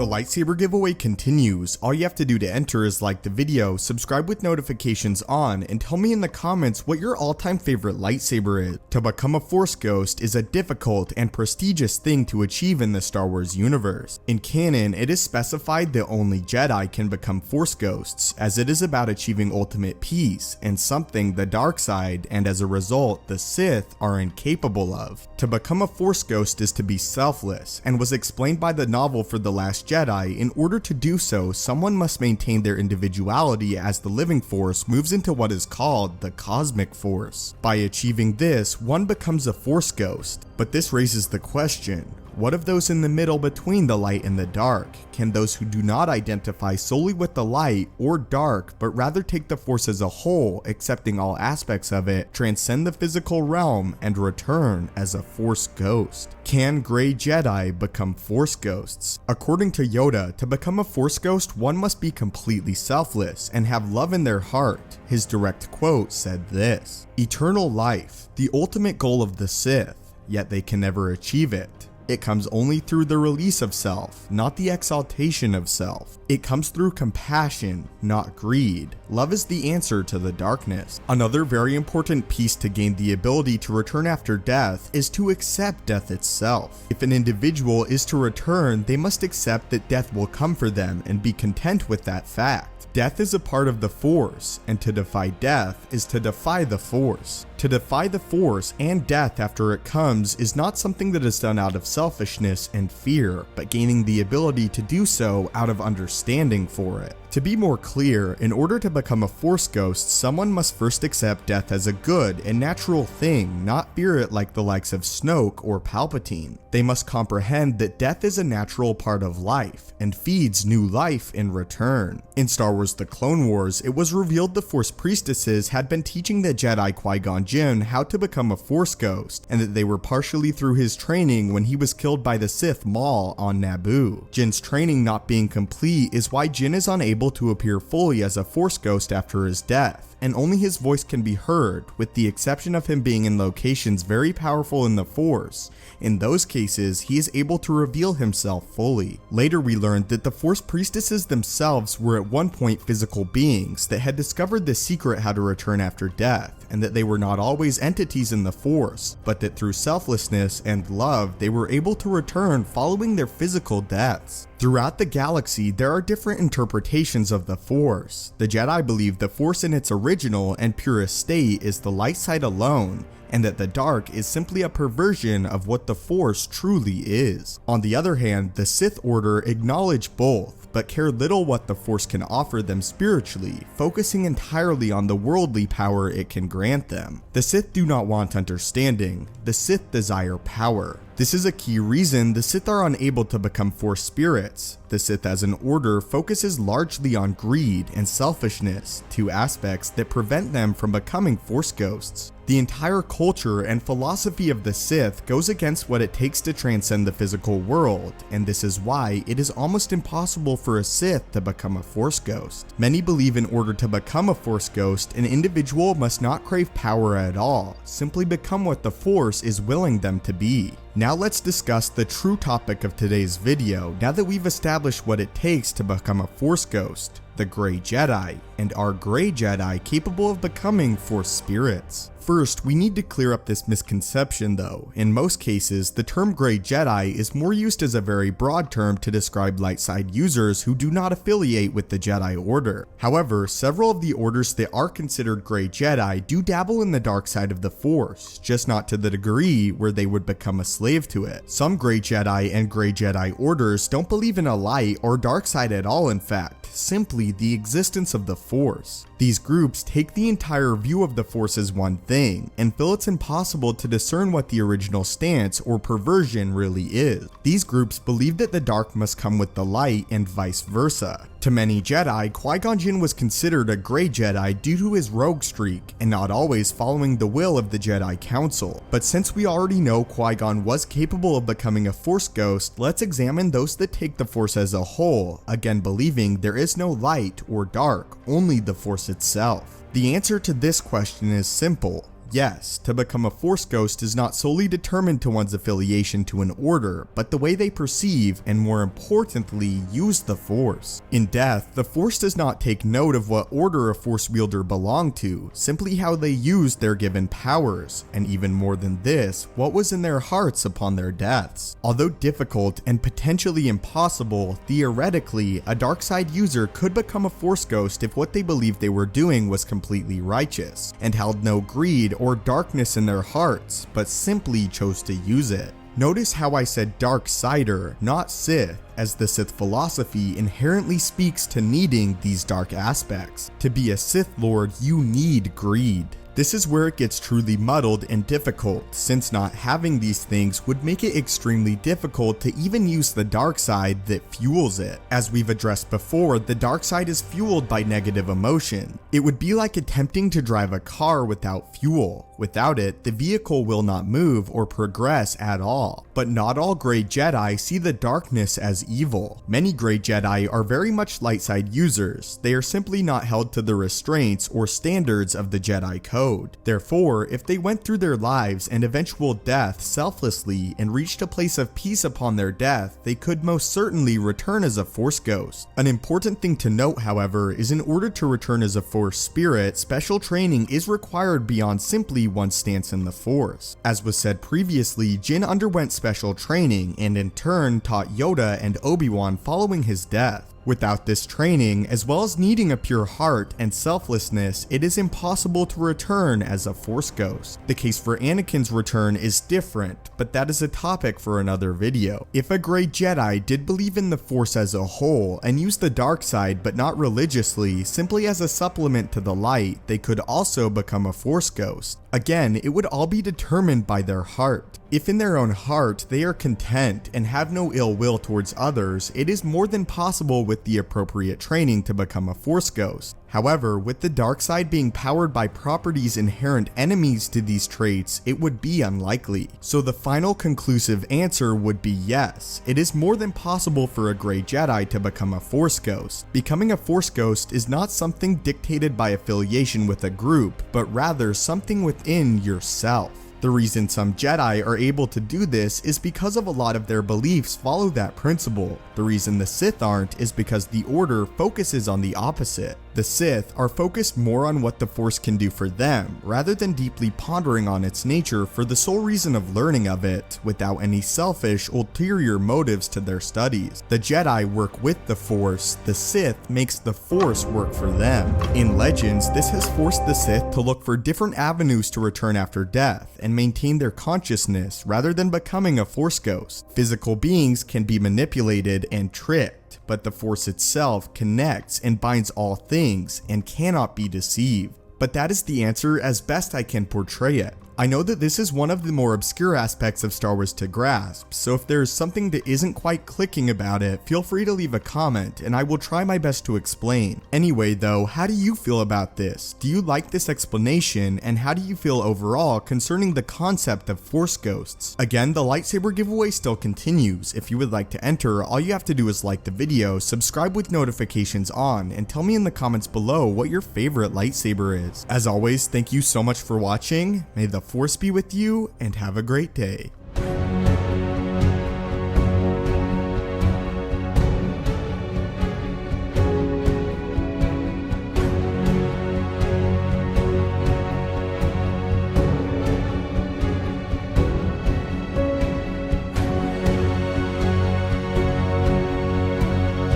The lightsaber giveaway continues. All you have to do to enter is like the video, subscribe with notifications on, and tell me in the comments what your all-time favorite lightsaber is. To become a Force Ghost is a difficult and prestigious thing to achieve in the Star Wars universe. In canon, it is specified that only Jedi can become Force Ghosts, as it is about achieving ultimate peace, and something the dark side, and as a result, the Sith, are incapable of. To become a Force Ghost is to be selfless, and was explained by the novel For the Last Jedi. In order to do so, someone must maintain their individuality as the living force moves into what is called the cosmic force. By achieving this, one becomes a Force Ghost. But this raises the question, what of those in the middle between the light and the dark? Can those who do not identify solely with the light or dark, but rather take the Force as a whole, accepting all aspects of it, transcend the physical realm, and return as a Force Ghost? Can Grey Jedi become Force Ghosts? According to Yoda, to become a Force Ghost, one must be completely selfless and have love in their heart. His direct quote said this: "Eternal life, the ultimate goal of the Sith, yet they can never achieve it. It comes only through the release of self, not the exaltation of self. It comes through compassion, not greed. Love is the answer to the darkness." Another very important piece to gain the ability to return after death is to accept death itself. If an individual is to return, they must accept that death will come for them and be content with that fact. Death is a part of the Force, and to defy death is to defy the Force. To defy the Force and death after it comes is not something that is done out of selfishness and fear, but gaining the ability to do so out of understanding for it. To be more clear, in order to become a Force Ghost, someone must first accept death as a good and natural thing, not fear it like the likes of Snoke or Palpatine. They must comprehend that death is a natural part of life, and feeds new life in return. In Star Wars: The Clone Wars, it was revealed the Force Priestesses had been teaching the Jedi Qui-Gon Jinn how to become a Force Ghost, and that they were partially through his training when he was killed by the Sith Maul on Naboo. Jinn's training not being complete is why Jinn is unable to appear fully as a Force Ghost after his death, and only his voice can be heard, with the exception of him being in locations very powerful in the Force. In those cases, he is able to reveal himself fully. Later we learned that the Force Priestesses themselves were at one point physical beings that had discovered the secret how to return after death, and that they were not always entities in the Force, but that through selflessness and love they were able to return following their physical deaths. Throughout the galaxy, there are different interpretations of the Force. The Jedi believe the Force in its original and purest state is the light side alone, and that the dark is simply a perversion of what the Force truly is. On the other hand, the Sith Order acknowledge both, but care little what the Force can offer them spiritually, focusing entirely on the worldly power it can grant them. The Sith do not want understanding, the Sith desire power. This is a key reason the Sith are unable to become Force spirits. The Sith as an order focuses largely on greed and selfishness, two aspects that prevent them from becoming Force Ghosts. The entire culture and philosophy of the Sith goes against what it takes to transcend the physical world, and this is why it is almost impossible for a Sith to become a Force Ghost. Many believe in order to become a Force Ghost, an individual must not crave power at all, simply become what the Force is willing them to be. Now let's discuss the true topic of today's video, now that we've established what it takes to become a Force Ghost, the Grey Jedi, and are Grey Jedi capable of becoming Force spirits? First, we need to clear up this misconception though. In most cases, the term Grey Jedi is more used as a very broad term to describe light side users who do not affiliate with the Jedi Order. However, several of the orders that are considered Grey Jedi do dabble in the dark side of the Force, just not to the degree where they would become a slave to it. Some Grey Jedi and Grey Jedi orders don't believe in a light or dark side at all, in fact, simply the existence of the Force. These groups take the entire view of the Force as one thing, and feel it's impossible to discern what the original stance or perversion really is. These groups believe that the dark must come with the light and vice versa. To many Jedi, Qui-Gon Jinn was considered a Grey Jedi due to his rogue streak, and not always following the will of the Jedi Council. But since we already know Qui-Gon was capable of becoming a Force Ghost, let's examine those that take the Force as a whole, again believing there is no light or dark, only the Force itself. The answer to this question is simple: Yes, to become a Force Ghost is not solely determined to one's affiliation to an order, but the way they perceive and, more importantly, use the Force. In death, the Force does not take note of what order a Force wielder belonged to, simply how they used their given powers, and even more than this, what was in their hearts upon their deaths. Although difficult and potentially impossible, theoretically, a dark side user could become a Force Ghost if what they believed they were doing was completely righteous, and held no greed or darkness in their hearts, but simply chose to use it. Notice how I said dark sider, not Sith, as the Sith philosophy inherently speaks to needing these dark aspects. To be a Sith Lord, you need greed. This is where it gets truly muddled and difficult, since not having these things would make it extremely difficult to even use the dark side that fuels it. As we've addressed before, the dark side is fueled by negative emotion. It would be like attempting to drive a car without fuel. Without it, the vehicle will not move or progress at all. But not all Grey Jedi see the darkness as evil. Many Grey Jedi are very much light side users. They are simply not held to the restraints or standards of the Jedi code. Therefore, if they went through their lives and eventual death selflessly and reached a place of peace upon their death, they could most certainly return as a Force Ghost. An important thing to note, however, is in order to return as a Force Spirit, special training is required beyond simply one's stance in the Force. As was said previously, Jin underwent special training and in turn taught Yoda and Obi-Wan following his death. Without this training, as well as needing a pure heart and selflessness, it is impossible to return as a Force Ghost. The case for Anakin's return is different, but that is a topic for another video. If a Grey Jedi did believe in the Force as a whole and used the dark side but not religiously, simply as a supplement to the light, they could also become a Force Ghost. Again, it would all be determined by their heart. If in their own heart they are content and have no ill will towards others, it is more than possible with the appropriate training to become a Force Ghost. However, with the dark side being powered by properties inherent enemies to these traits, it would be unlikely. So the final conclusive answer would be yes. It is more than possible for a Grey Jedi to become a Force Ghost. Becoming a Force Ghost is not something dictated by affiliation with a group, but rather something within yourself. The reason some Jedi are able to do this is because of a lot of their beliefs follow that principle. The reason the Sith aren't is because the Order focuses on the opposite. The Sith are focused more on what the Force can do for them, rather than deeply pondering on its nature for the sole reason of learning of it, without any selfish, ulterior motives to their studies. The Jedi work with the Force, the Sith makes the Force work for them. In Legends, this has forced the Sith to look for different avenues to return after death, and maintain their consciousness rather than becoming a Force Ghost. Physical beings can be manipulated and tricked, but the Force itself connects and binds all things and cannot be deceived. But that is the answer as best I can portray it. I know that this is one of the more obscure aspects of Star Wars to grasp, so if there is something that isn't quite clicking about it, feel free to leave a comment and I will try my best to explain. Anyway though, how do you feel about this? Do you like this explanation, and how do you feel overall concerning the concept of Force Ghosts? Again, the lightsaber giveaway still continues. If you would like to enter, all you have to do is like the video, subscribe with notifications on, and tell me in the comments below what your favorite lightsaber is. As always, thank you so much for watching. May the Force be with you, and have a great day.